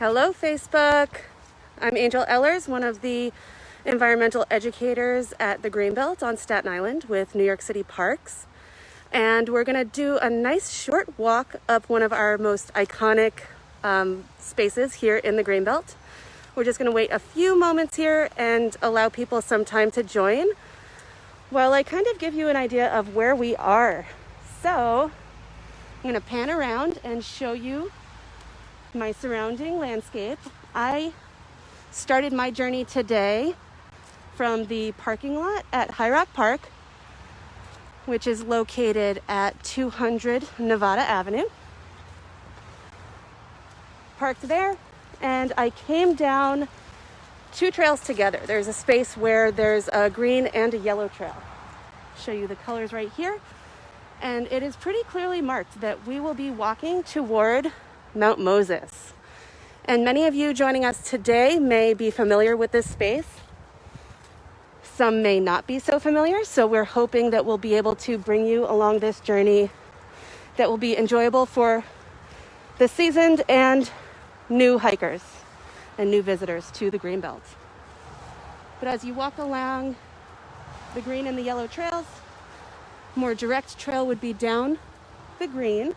Hello, Facebook. I'm Angel Ellers, one of the environmental educators at the Greenbelt on Staten Island with New York City Parks. And we're going to do a nice short walk up one of our most iconic spaces here in the Greenbelt. We're just going to wait a few moments here and allow people some time to join while I kind of give you an idea of where we are. So I'm going to pan around and show you my surrounding landscape. I started my journey today from the parking lot at High Rock Park, which is located at 200 Nevada Avenue. Parked there, and I came down two trails together. There's a space where there's a green and a yellow trail. Show you the colors right here. And it is pretty clearly marked that we will be walking toward Mount Moses. And many of you joining us today may be familiar with this space. Some may not be so familiar, so we're hoping that we'll be able to bring you along this journey that will be enjoyable for the seasoned and new hikers and new visitors to the Greenbelt. But as you walk along the green and the yellow trails, more direct trail would be down the green.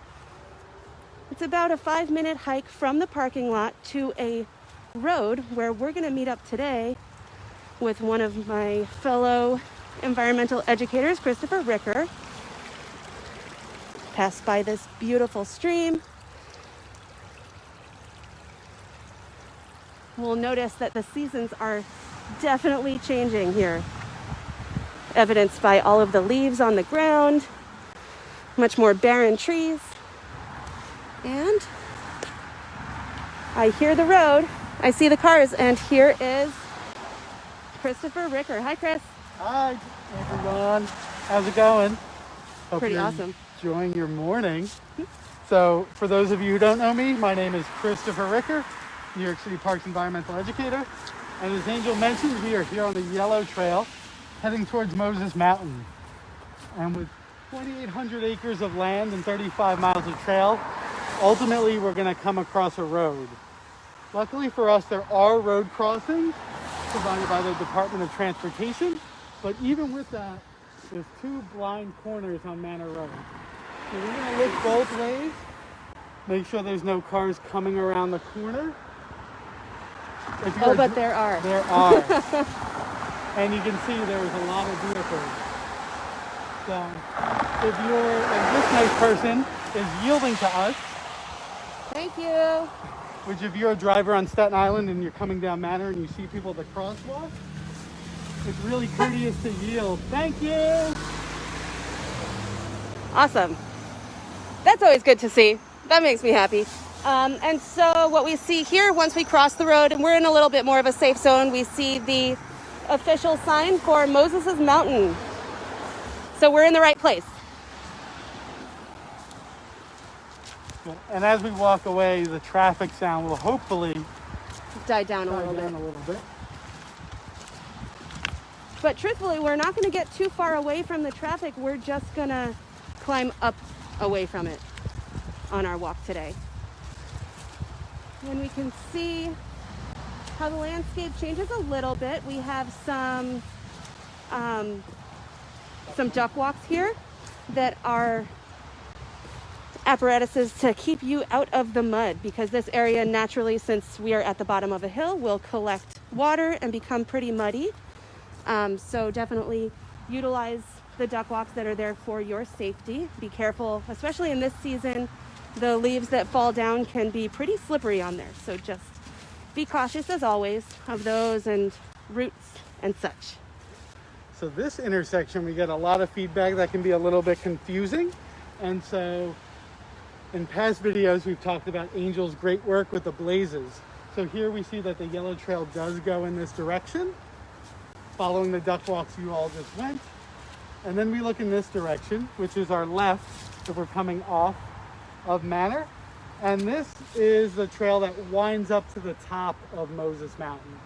It's about a 5-minute hike from the parking lot to a road where we're going to meet up today with one of my fellow environmental educators, Christopher Ricker. Pass by this beautiful stream. We'll notice that the seasons are definitely changing here, evidenced by all of the leaves on the ground, much more barren trees. And I hear the road, I see the cars, and here is Christopher Ricker. Hi, Chris. Hi, everyone. How's it going? Hope Pretty you're awesome. Enjoying your morning. So, for those of you who don't know me, my name is Christopher Ricker, New York City Parks environmental educator. And as Angel mentioned, we are here on the Yellow Trail, heading towards Moses Mountain. And with 2,800 acres of land and 35 miles of trail, ultimately we're going to come across a road. Luckily for us, there are road crossings provided by the Department of Transportation, but even with that, there's two blind corners on Manor Road. So we're going to look both ways, make sure there's no cars coming around the corner. But there are. There are. And you can see there's a lot of vehicles. So if this nice person is yielding to us. Thank you. Which if you're a driver on Staten Island and you're coming down Manor and you see people at the crosswalk, it's really courteous to yield. Thank you. Awesome. That's always good to see. That makes me happy. And so what we see here, once we cross the road and we're in a little bit more of a safe zone, we see the official sign for Moses Mountain. So we're in the right place. And as we walk away, the traffic sound will hopefully die down a little bit. But truthfully, we're not going to get too far away from the traffic. We're just going to climb up away from it on our walk today. And we can see how the landscape changes a little bit. We have some duck walks here that are apparatuses to keep you out of the mud, because this area naturally, since we are at the bottom of a hill, will collect water and become pretty muddy. So definitely utilize the duck walks that are there for your safety. Be careful, especially in this season. The leaves that fall down can be pretty slippery on there. So just be cautious as always of those and roots and such. So this intersection, we get a lot of feedback that can be a little bit confusing. And so in past videos, we've talked about Angel's great work with the blazes. So here we see that the yellow trail does go in this direction, following the duck walks you all just went. And then we look in this direction, which is our left, if we're coming off of Manor. And this is the trail that winds up to the top of Moses Mountain.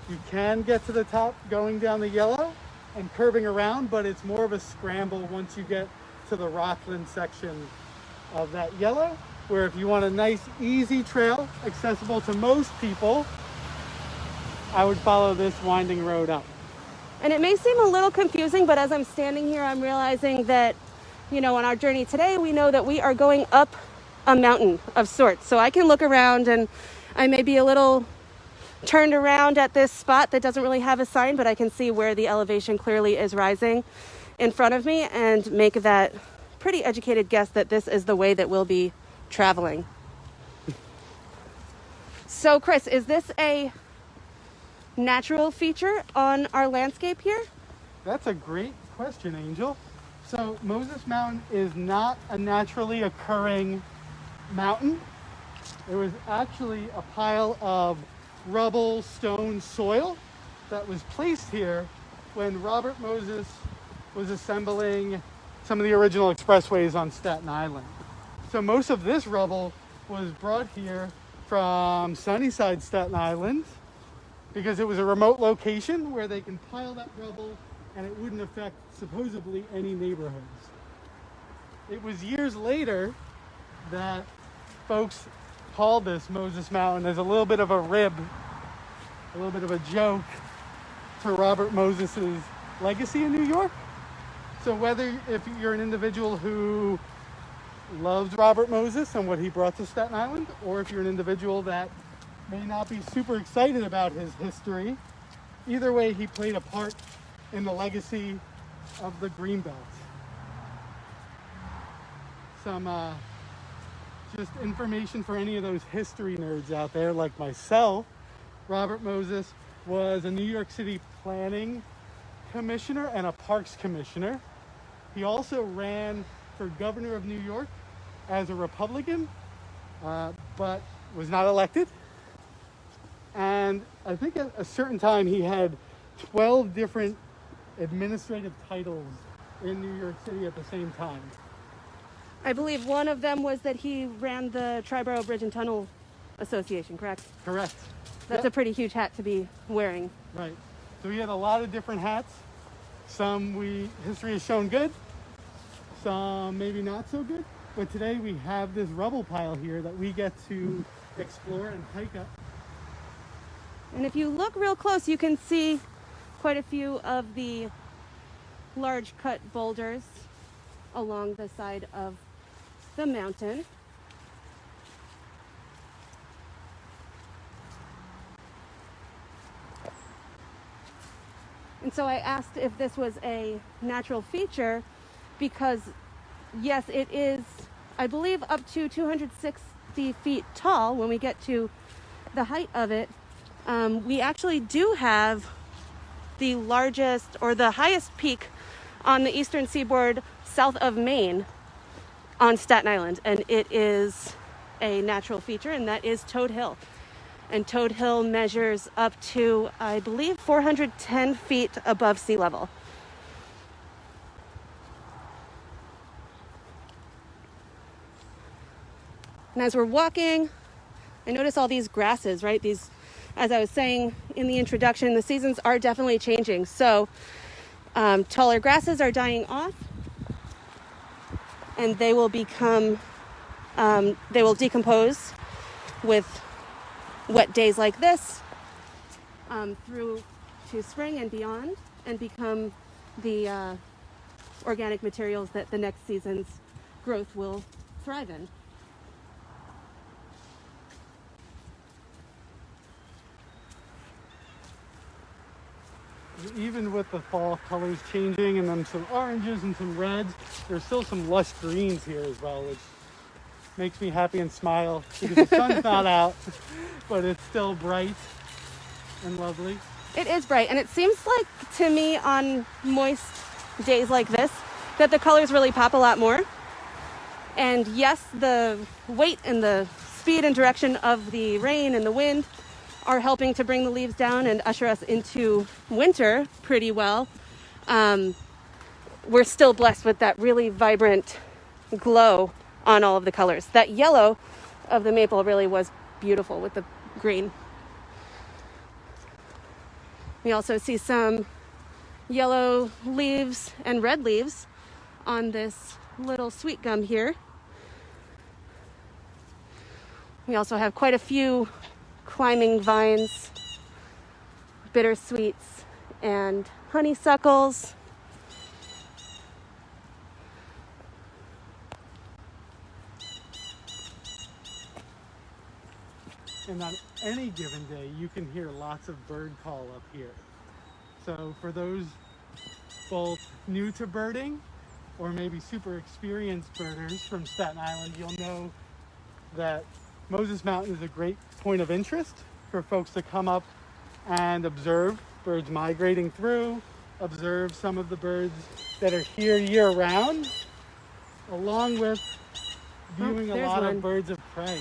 You can get to the top going down the yellow and curving around, but it's more of a scramble once you get to the Rockland section of that yellow. where if you want a nice, easy trail accessible to most people, I would follow this winding road up. And it may seem a little confusing, but as I'm standing here, I'm realizing that, on our journey today, we know that we are going up a mountain of sorts. So I can look around and I may be a little turned around at this spot that doesn't really have a sign, but I can see where the elevation clearly is rising in front of me and make that pretty educated guess that this is the way that we'll be traveling. So Chris, is this a natural feature on our landscape here? That's a great question, Angel. So Moses Mountain is not a naturally occurring mountain. It was actually a pile of rubble, stone, soil that was placed here when Robert Moses was assembling some of the original expressways on Staten Island. So most of this rubble was brought here from Sunnyside, Staten Island, because it was a remote location where they can pile that rubble and it wouldn't affect supposedly any neighborhoods. It was years later that folks called this Moses Mountain as a little bit of a rib, a little bit of a joke to Robert Moses's legacy in New York. So if you're an individual who loves Robert Moses and what he brought to Staten Island, or if you're an individual that may not be super excited about his history, either way, he played a part in the legacy of the Greenbelt. Some just information for any of those history nerds out there like myself. Robert Moses was a New York City planning commissioner and a parks commissioner. He also ran for governor of New York as a Republican, but was not elected. And I think at a certain time he had 12 different administrative titles in New York City at the same time. I believe one of them was that he ran the Triborough Bridge and Tunnel Association, correct? Correct. That's a pretty huge hat to be wearing. Right. So he had a lot of different hats. Some history has shown good, some maybe not so good. But today we have this rubble pile here that we get to explore and hike up. And if you look real close, you can see quite a few of the large cut boulders along the side of the mountain. And so I asked if this was a natural feature because, yes, it is, I believe, up to 260 feet tall when we get to the height of it. We actually do have the largest or the highest peak on the eastern seaboard south of Maine on Staten Island, and it is a natural feature, and that is Toad Hill. And Toad Hill measures up to, I believe, 410 feet above sea level. And as we're walking, I notice all these grasses, right? These, as I was saying in the introduction, the seasons are definitely changing. So taller grasses are dying off, and they will decompose with wet days like this through to spring and beyond, and become the organic materials that the next season's growth will thrive in. Even with the fall colors changing and then some oranges and some reds, there's still some lush greens here as well, which makes me happy and smile because the sun's not out, but it's still bright and lovely. It is bright, and it seems like to me on moist days like this that the colors really pop a lot more. And yes, the weight and the speed and direction of the rain and the wind are helping to bring the leaves down and usher us into winter pretty well. We're still blessed with that really vibrant glow on all of the colors. That yellow of the maple really was beautiful with the green. We also see some yellow leaves and red leaves on this little sweet gum here. We also have quite a few climbing vines, bittersweets, and honeysuckles. And on any given day, you can hear lots of bird call up here. So for those both new to birding or maybe super experienced birders from Staten Island, you'll know that Moses Mountain is a great point of interest for folks to come up and observe birds migrating through, observe some of the birds that are here year round, along with viewing a lot of birds of prey.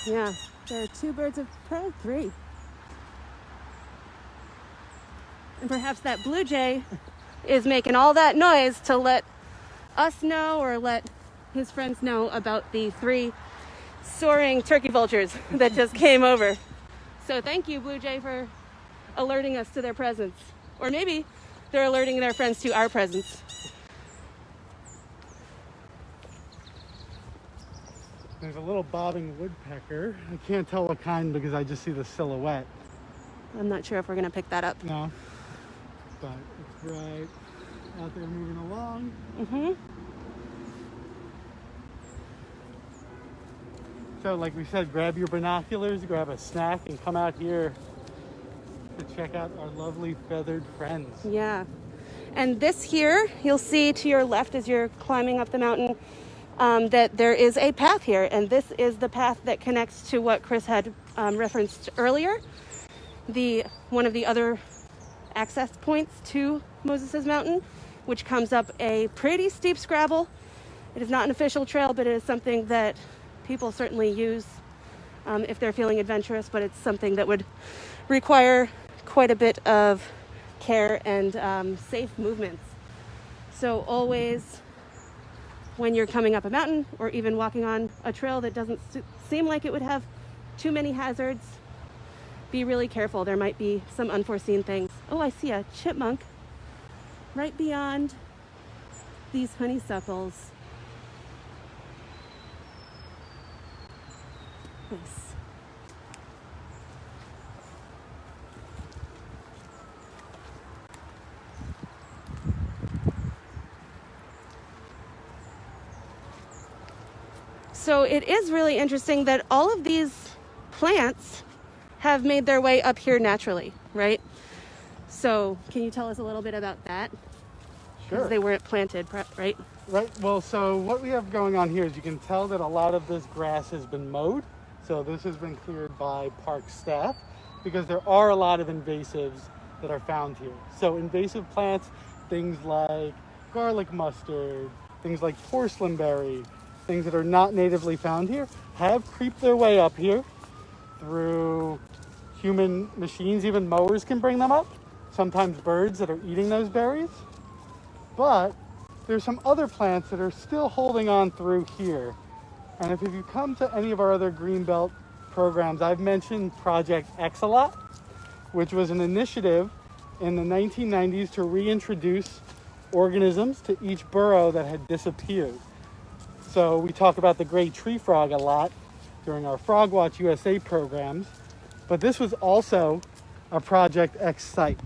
Yeah, there are 2 birds of prey, 3. And perhaps that blue jay is making all that noise to let us know or let his friends know about the 3 soaring turkey vultures that just came over. So thank you, blue jay, for alerting us to their presence. Or maybe they're alerting their friends to our presence. There's a little bobbing woodpecker. I can't tell what kind because I just see the silhouette. I'm not sure if we're gonna pick that up. No, but it's right out there moving along. Mm-hmm. So like we said, grab your binoculars, grab a snack, and come out here to check out our lovely feathered friends. Yeah. And this here, you'll see to your left as you're climbing up the mountain, that there is a path here. And this is the path that connects to what Chris had referenced earlier. One of the other access points to Moses' Mountain, which comes up a pretty steep scrabble. It is not an official trail, but it is something that people certainly use if they're feeling adventurous, but it's something that would require quite a bit of care and safe movements. So always, when you're coming up a mountain or even walking on a trail that doesn't seem like it would have too many hazards, be really careful. There might be some unforeseen things. Oh, I see a chipmunk right beyond these honeysuckles. Nice. So it is really interesting that all of these plants have made their way up here naturally, right? So can you tell us a little bit about that? Sure. Because they weren't planted, right? Right. Well, so what we have going on here is you can tell that a lot of this grass has been mowed. So this has been cleared by park staff because there are a lot of invasives that are found here. So invasive plants, things like garlic mustard, things like porcelain berry, things that are not natively found here, have creeped their way up here through human machines. Even mowers can bring them up. Sometimes birds that are eating those berries. But there's some other plants that are still holding on through here. And if you come to any of our other Greenbelt programs, I've mentioned Project X a lot, which was an initiative in the 1990s to reintroduce organisms to each burrow that had disappeared. So we talk about the great tree frog a lot during our Frog Watch USA programs, but this was also a Project X site.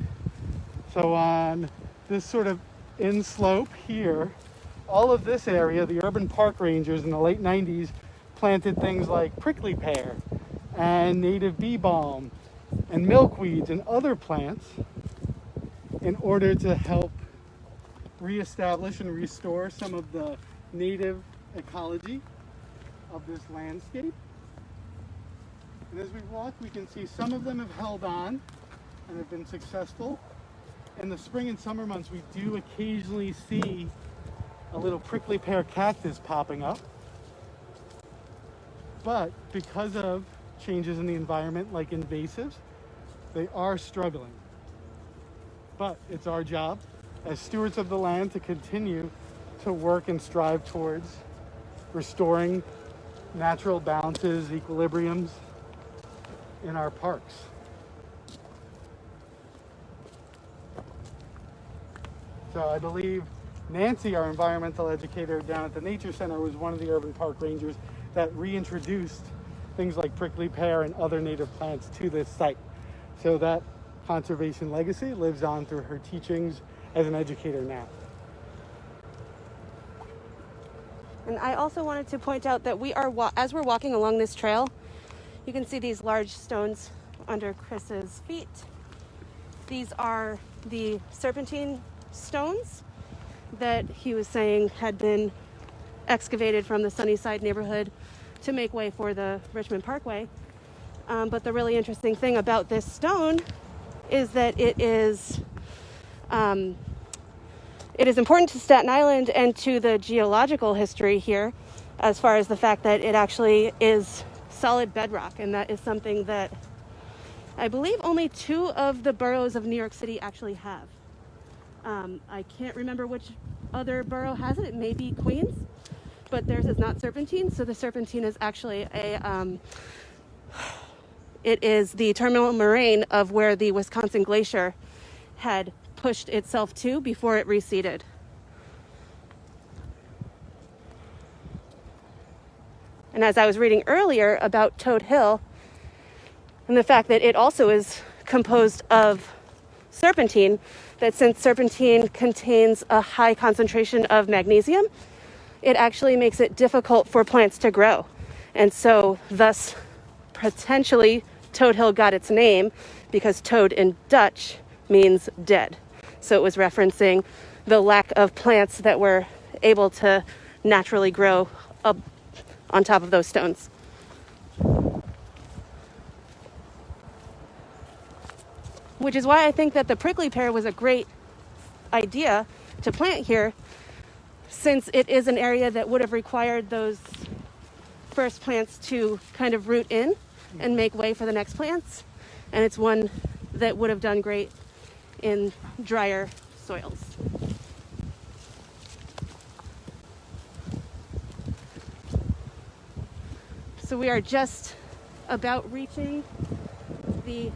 So on this sort of inslope here, all of this area, the urban park rangers in the late 90s planted things like prickly pear and native bee balm and milkweeds and other plants in order to help reestablish and restore some of the native ecology of this landscape. And as we walk, we can see some of them have held on and have been successful. In the spring and summer months, we do occasionally see a little prickly pear cactus popping up. But because of changes in the environment like invasives, they are struggling. But it's our job as stewards of the land to continue to work and strive towards restoring natural balances, equilibriums in our parks. So I believe Nancy, our environmental educator down at the Nature Center, was one of the urban park rangers that reintroduced things like prickly pear and other native plants to this site. So that conservation legacy lives on through her teachings as an educator now. And I also wanted to point out that as we're walking along this trail, you can see these large stones under Chris's feet. These are the serpentine stones that he was saying had been excavated from the Sunnyside neighborhood to make way for the Richmond Parkway. But the really interesting thing about this stone is that it is important to Staten Island and to the geological history here, as far as the fact that it actually is solid bedrock, and that is something that I believe only 2 of the boroughs of New York City actually have. I can't remember which other borough has it. It may be Queens, but theirs is not serpentine. So the serpentine is actually it is the terminal moraine of where the Wisconsin Glacier had pushed itself to before it receded. And as I was reading earlier about Toad Hill and the fact that it also is composed of serpentine, that since serpentine contains a high concentration of magnesium, it actually makes it difficult for plants to grow. And so thus potentially Toad Hill got its name because toad in Dutch means dead. So it was referencing the lack of plants that were able to naturally grow up on top of those stones. Which is why I think that the prickly pear was a great idea to plant here, since it is an area that would have required those first plants to kind of root in and make way for the next plants. And it's one that would have done great in drier soils. So we are just about reaching the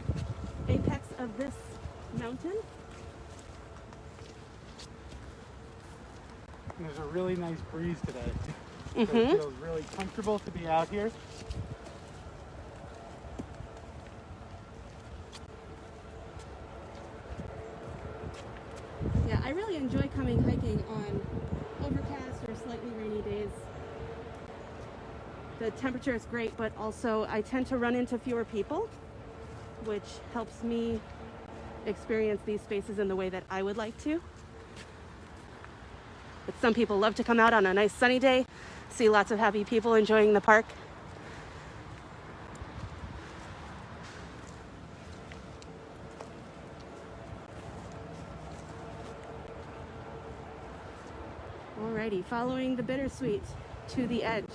apex of this mountain. And there's a really nice breeze today. So it feels really comfortable to be out here. Yeah, I really enjoy coming hiking on overcast or slightly rainy days. The temperature is great, but also I tend to run into fewer people, which helps me experience these spaces in the way that I would like to. But some people love to come out on a nice sunny day, see lots of happy people enjoying the park. Alrighty, following the bittersweet to the edge.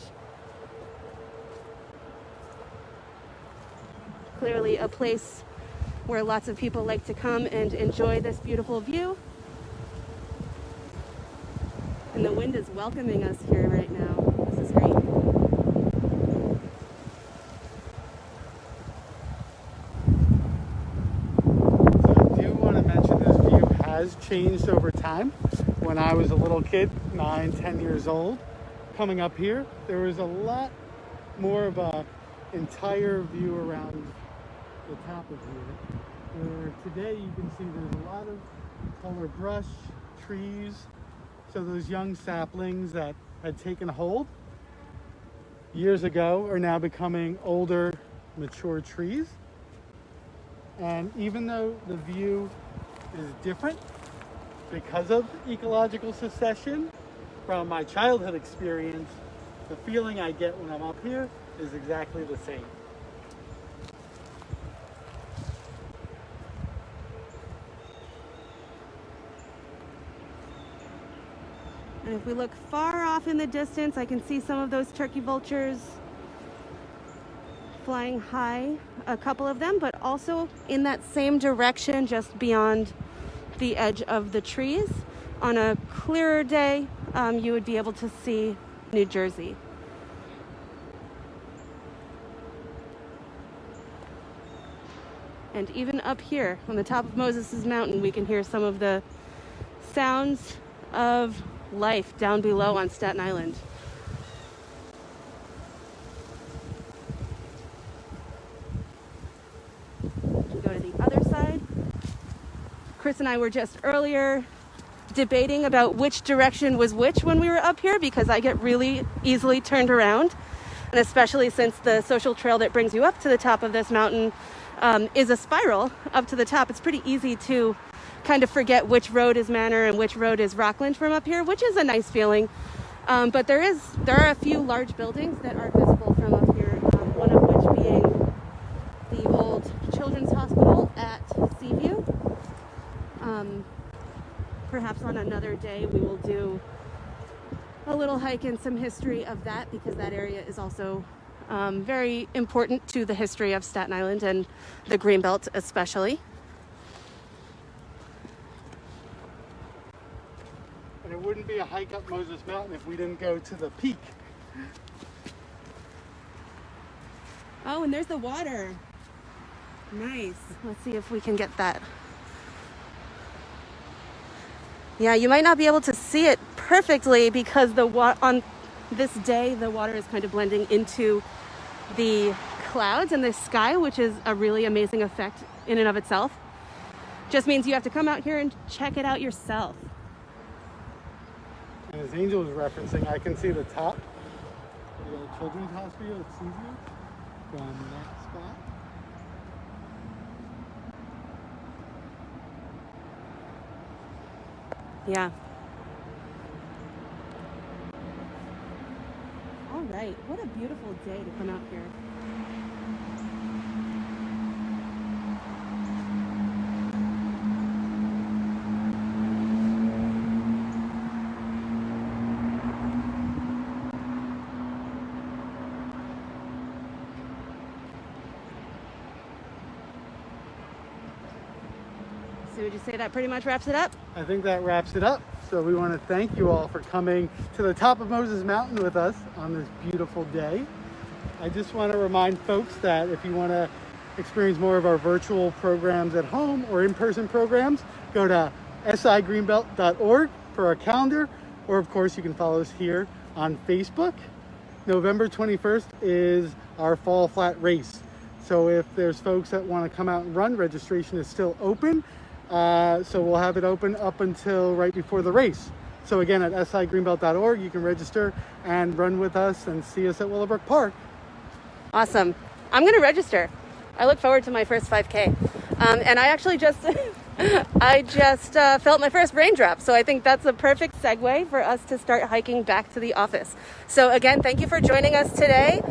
Clearly a place where lots of people like to come and enjoy this beautiful view. And the wind is welcoming us here right now. This is great. So I do want to mention this view has changed over time. When I was a little kid, 9, 10 years old, coming up here, there was a lot more of a entire view around the top of here. Where today you can see there's a lot of taller brush, trees. So those young saplings that had taken hold years ago are now becoming older, mature trees. And even though the view is different because of ecological succession from my childhood experience, the feeling I get when I'm up here is exactly the same. And if we look far off in the distance, I can see some of those turkey vultures flying high, a couple of them, but also in that same direction, just beyond the edge of the trees. On a clearer day, you would be able to see New Jersey. And even up here on the top of Moses' Mountain, we can hear some of the sounds of life down below on Staten Island. Chris and I were just earlier debating about which direction was which when we were up here, because I get really easily turned around. And especially since the social trail that brings you up to the top of this mountain is a spiral up to the top, it's pretty easy to kind of forget which road is Manor and which road is Rockland from up here, which is a nice feeling. But there are a few large buildings that are visible from up here, one of which being the old Children's Hospital at Seaview. Perhaps on another day we will do a little hike and some history of that, because that area is also very important to the history of Staten Island and the Greenbelt especially. And it wouldn't be a hike up Moses Mountain if we didn't go to the peak. Oh, and there's the water. Nice. Let's see if we can get that. Yeah, you might not be able to see it perfectly because on this day the water is kind of blending into the clouds and the sky, which is a really amazing effect in and of itself. Just means you have to come out here and check it out yourself. And as Angel was referencing, I can see the top of the Children's Hospital at Seaview from that spot. Yeah. All right. What a beautiful day to come out here. So would you say that pretty much wraps it up? I think that wraps it up. So we want to thank you all for coming to the top of Moses Mountain with us on this beautiful day. I just want to remind folks that if you want to experience more of our virtual programs at home or in-person programs, go to sigreenbelt.org for our calendar, or of course you can follow us here on Facebook. November 21st is our Fall Flat Race. So if there's folks that want to come out and run, registration is still open. So we'll have it open up until right before the race. So again, at sigreenbelt.org, you can register and run with us and see us at Willowbrook Park. Awesome. I'm going to register. I look forward to my first 5K. And I actually just felt my first raindrop. So I think that's a perfect segue for us to start hiking back to the office. So again, thank you for joining us today.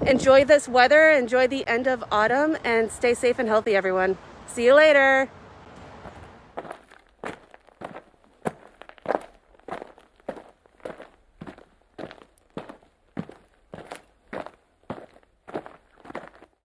Enjoy this weather, enjoy the end of autumn, and stay safe and healthy, everyone. See you later.